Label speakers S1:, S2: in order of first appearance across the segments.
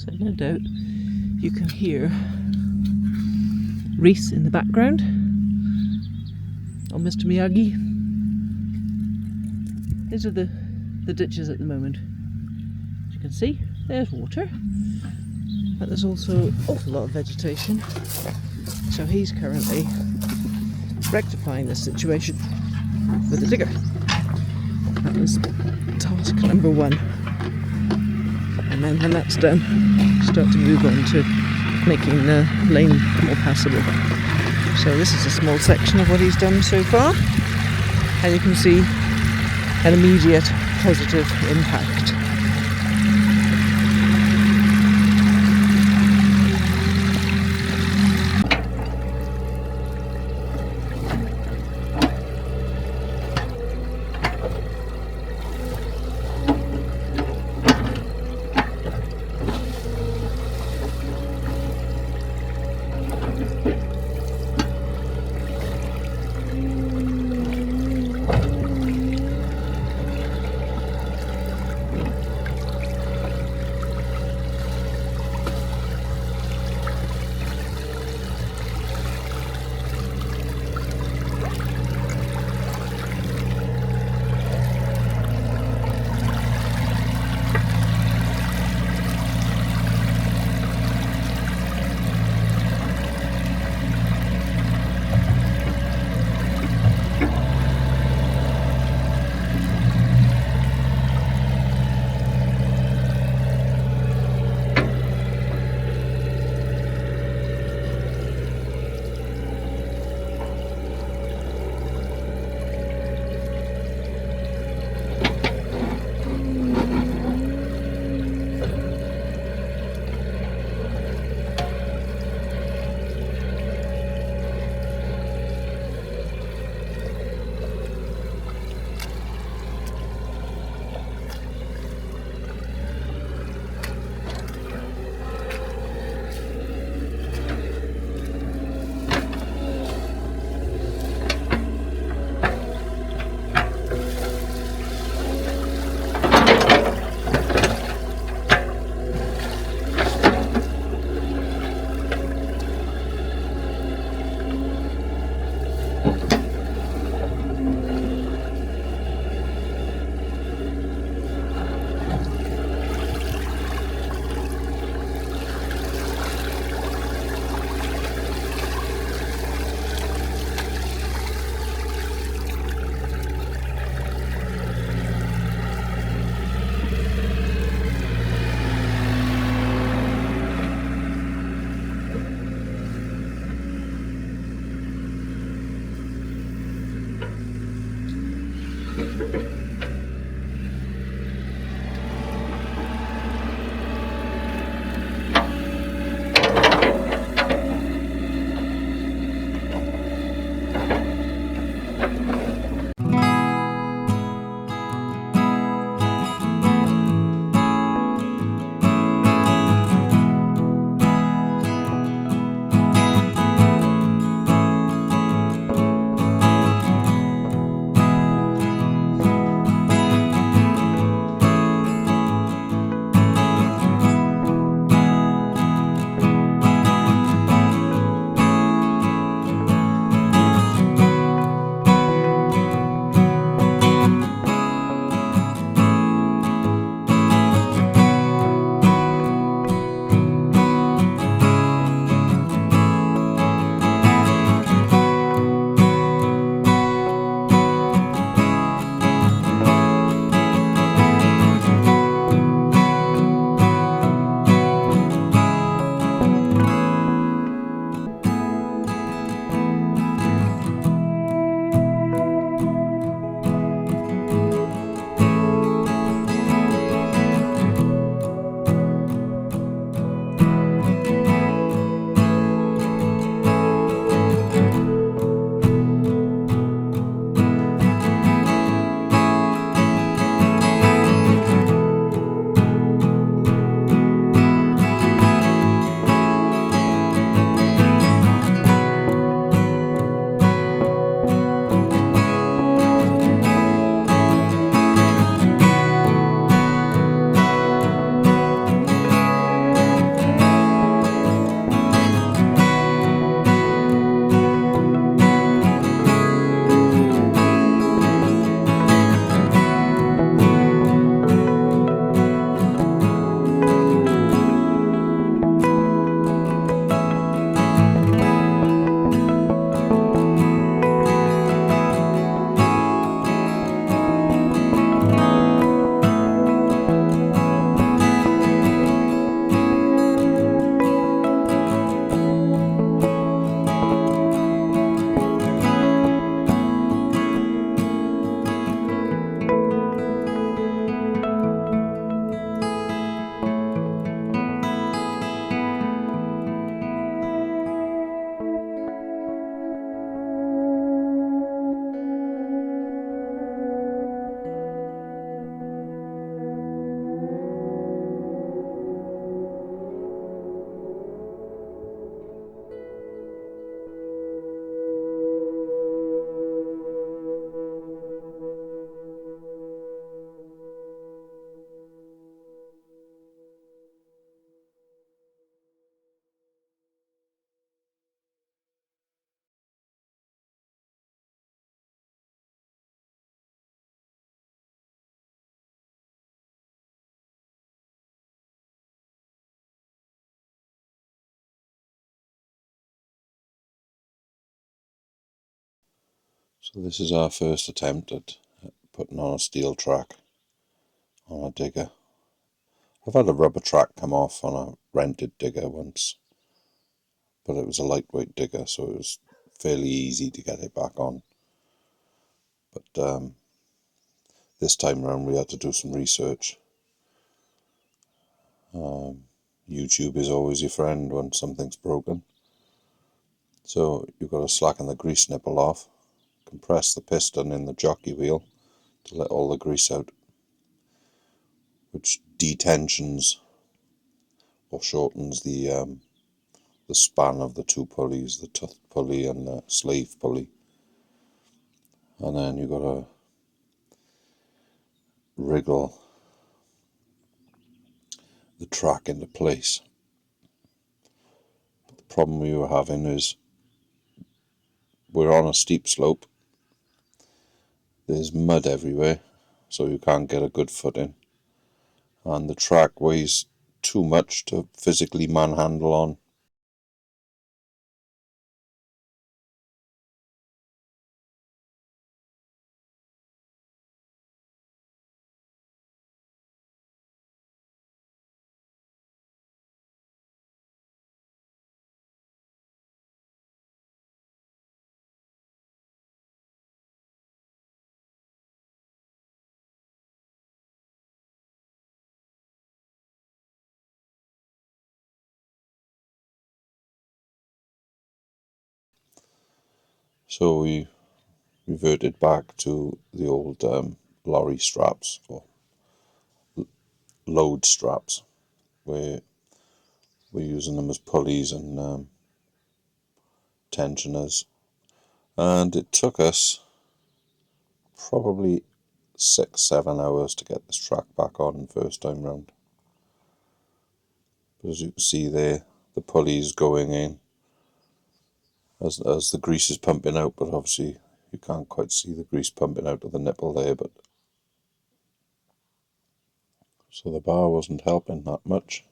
S1: So no doubt you can hear Reese in the background on Mr Miyagi. These are the ditches at the moment. As you can see, there's water, but there's also an awful lot of vegetation. So he's currently rectifying this situation with a digger. That was task number 1. And then when that's done, start to move on to making the lane more passable. So this is a small section of what he's done so far, and you can see an immediate positive impact.
S2: So this is our first attempt at putting on a steel track on a digger. I've had a rubber track come off on a rented digger once, but it was a lightweight digger, so it was fairly easy to get it back on. But this time around we had to do some research. YouTube is always your friend when something's broken. So you've got to slacken the grease nipple off, compress the piston in the jockey wheel to let all the grease out, which detensions or shortens the span of the two pulleys, the tooth pulley and the slave pulley. And then you've got to wriggle the track into place. But the problem we were having is we're on a steep slope, there's mud everywhere, so you can't get a good footing, and the track weighs too much to physically manhandle on. So we reverted back to the old lorry straps or load straps, where we're using them as pulleys and tensioners. And it took us probably 6-7 hours to get this track back on first time round. But as you can see there, the pulley's going in as the grease is pumping out, but obviously you can't quite see the grease pumping out of the nipple there. But so the bar wasn't helping that much.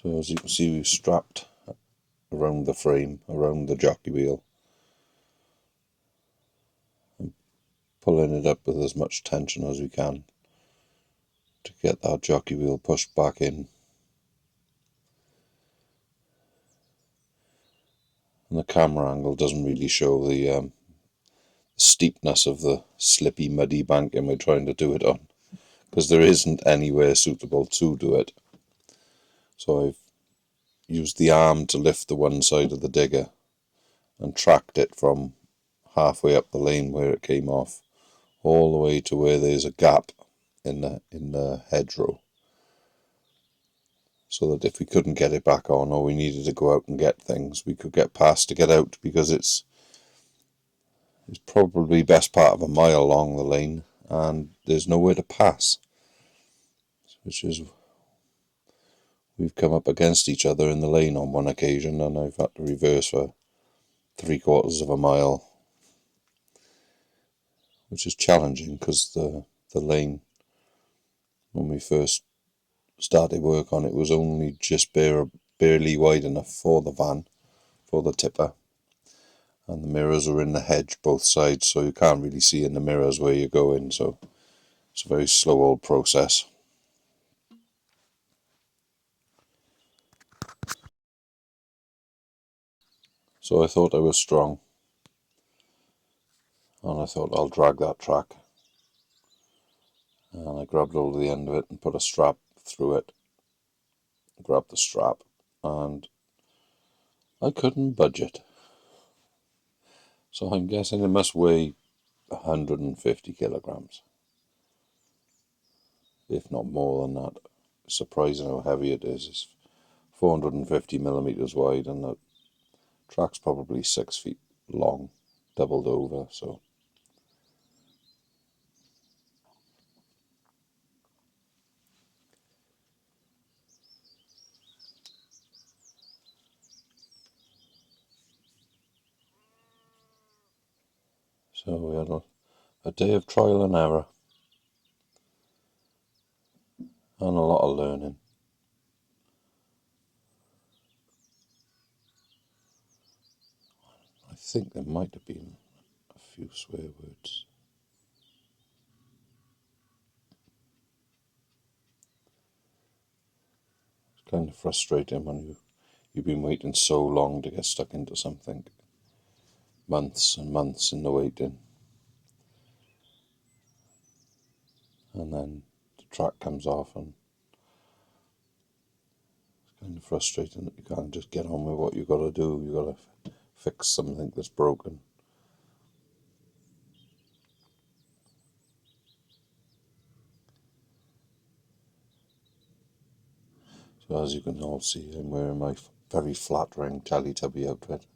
S2: So as you can see, we've strapped around the frame, around the jockey wheel, and pulling it up with as much tension as we can to get that jockey wheel pushed back in. And the camera angle doesn't really show the steepness of the slippy, muddy banking we're trying to do it on, because there isn't anywhere suitable to do it. So I've used the arm to lift the one side of the digger and tracked it from halfway up the lane where it came off all the way to where there's a gap in the hedgerow, so that if we couldn't get it back on or we needed to go out and get things, we could get past to get out, because it's probably best part of a mile along the lane and there's nowhere to pass, which is, we've come up against each other in the lane on one occasion and I've had to reverse for 3/4 of a mile, which is challenging because the lane, when we first started work on it, was only just barely wide enough for the van, for the tipper, and the mirrors are in the hedge both sides, so you can't really see in the mirrors where you're going, so it's a very slow old process. So I thought I was strong, and I thought I'll drag that track, and I grabbed hold of the end of it and put a strap through it, grabbed the strap, and I couldn't budge it. So I'm guessing it must weigh 150 kilograms, if not more than that. It's surprising how heavy it is. It's 450 millimeters wide, and the track's probably 6 feet long, doubled over. So we had a day of trial and error and a lot of learning. I think there might have been a few swear words. It's kind of frustrating when you've been waiting so long to get stuck into something. Months and months in the waiting. And then the track comes off, and it's kind of frustrating that you can't just get on with what you've got to do. You've got to fix something that's broken. So as you can all see, I'm wearing my very flattering Teletubby outfit.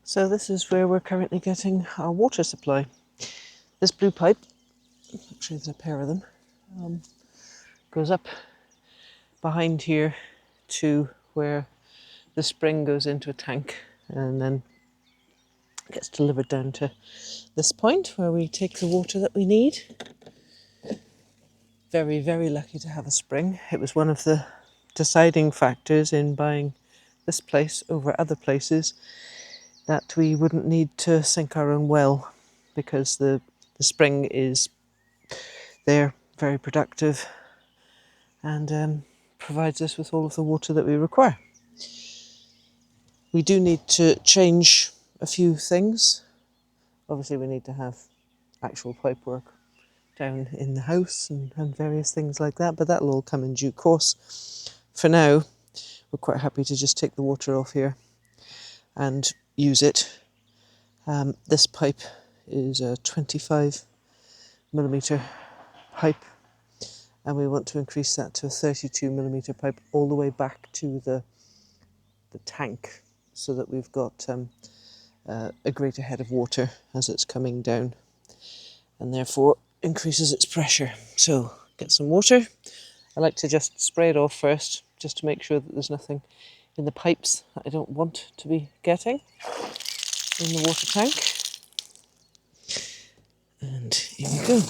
S1: So this is where we're currently getting our water supply. This blue pipe, actually there's a pair of them, goes up behind here to where the spring goes into a tank and then gets delivered down to this point where we take the water that we need. Very, very lucky to have a spring. It was one of the deciding factors in buying this place over other places, that we wouldn't need to sink our own well, because the spring is there, very productive, and provides us with all of the water that we require. We do need to change a few things. Obviously we need to have actual pipe work down in the house and various things like that, but that'll all come in due course. For now, we're quite happy to just take the water off here and use it. This pipe is a 25mm pipe, and we want to increase that to a 32mm pipe all the way back to the tank, so that we've got a greater head of water as it's coming down, and therefore increases its pressure. So get some water. I like to just spray it off first, just to make sure that there's nothing in the pipes that I don't want to be getting in the water tank. And here we go.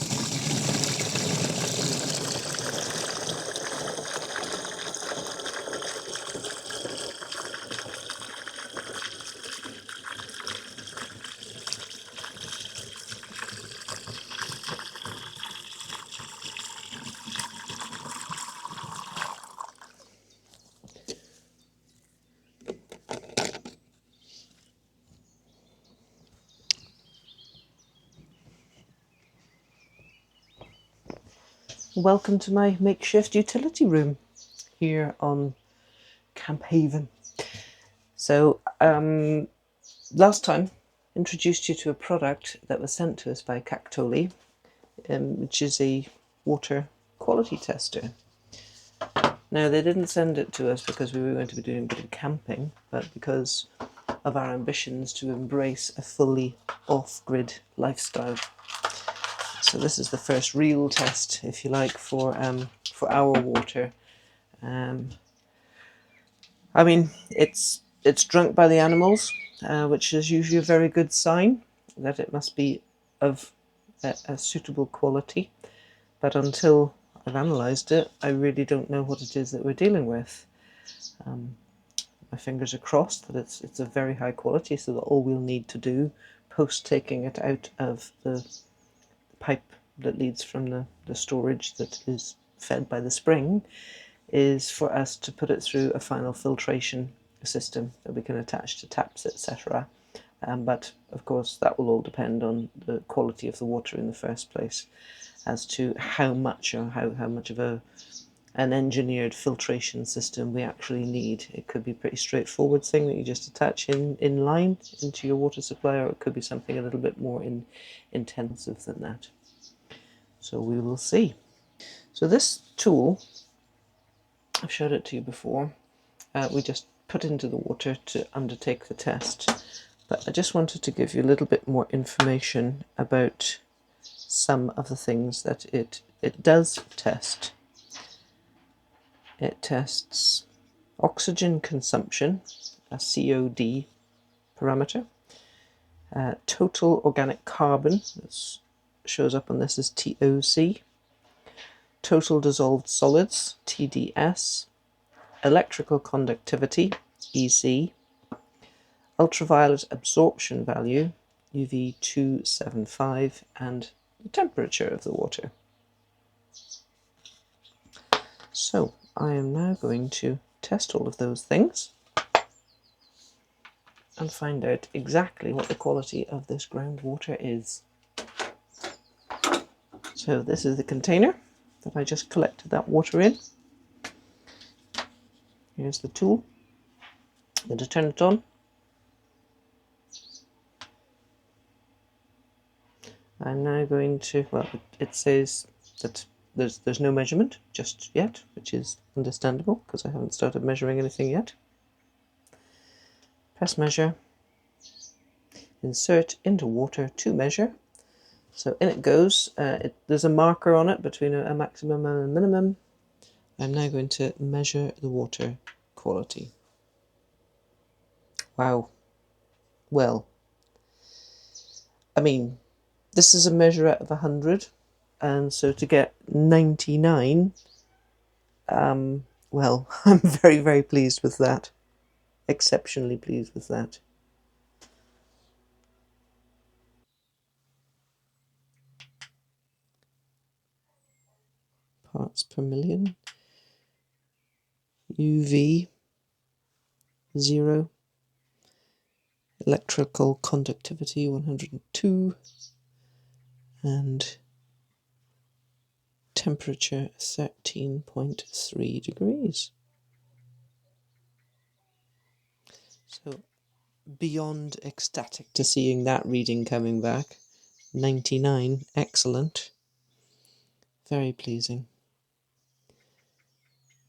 S1: Welcome to my makeshift utility room here on Camp Haven. So last time introduced you to a product that was sent to us by Kactoily, which is a water quality tester. Now, they didn't send it to us because we were going to be doing a bit of camping, but because of our ambitions to embrace a fully off-grid lifestyle. So this is the first real test, if you like, for our water. I mean, it's drunk by the animals, which is usually a very good sign that it must be of a suitable quality. But until I've analysed it, I really don't know what it is that we're dealing with. My fingers are crossed that it's of very high quality, so that all we'll need to do post taking it out of the pipe that leads from the storage that is fed by the spring is for us to put it through a final filtration system that we can attach to taps, etc. But of course that will all depend on the quality of the water in the first place, as to how much or how much of an engineered filtration system we actually need. It could be a pretty straightforward thing that you just attach in line into your water supply, or it could be something a little bit more intensive than that. So we will see. So this tool, I've showed it to you before, we just put into the water to undertake the test. But I just wanted to give you a little bit more information about some of the things that it does test. It tests oxygen consumption, a COD parameter, total organic carbon, that shows up on this as TOC, total dissolved solids, TDS, electrical conductivity, EC, ultraviolet absorption value, UV275, and the temperature of the water. So I am now going to test all of those things and find out exactly what the quality of this groundwater is. So this is the container that I just collected that water in. Here's the tool. I'm going to turn it on. I'm now going to, well, it says that there's no measurement just yet, which is understandable because I haven't started measuring anything yet. Press measure. insert into water to measure. So in it goes. There's a marker on it between a maximum and a minimum. I'm now going to measure the water quality. Wow. Well, I mean, this is a measure out of 100, and so to get 99, well, I'm very, very pleased with that. Exceptionally pleased with that. Parts per million. UV 0. Electrical conductivity 102. And temperature 13.3 degrees. So beyond ecstatic to seeing that reading coming back. 99, excellent. Very pleasing.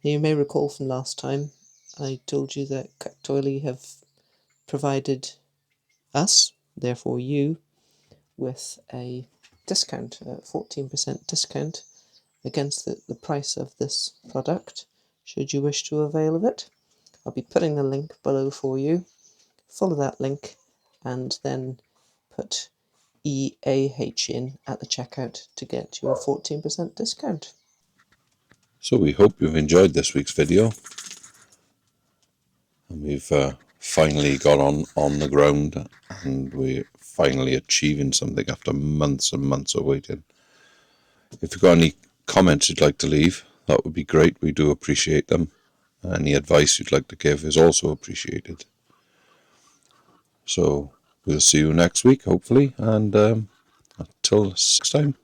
S1: You may recall from last time I told you that Kactoily have provided us, therefore you, with a discount, a 14% discount against the price of this product, should you wish to avail of it. I'll be putting the link below for you. Follow that link and then put EAH in at the checkout to get your 14% discount.
S2: So we hope you've enjoyed this week's video. And we've finally got on the ground, and we're finally achieving something after months and months of waiting. If you've got any comments you'd like to leave, that would be great. We do appreciate them. Any advice you'd like to give is also appreciated. So we'll see you next week, hopefully, and until next time.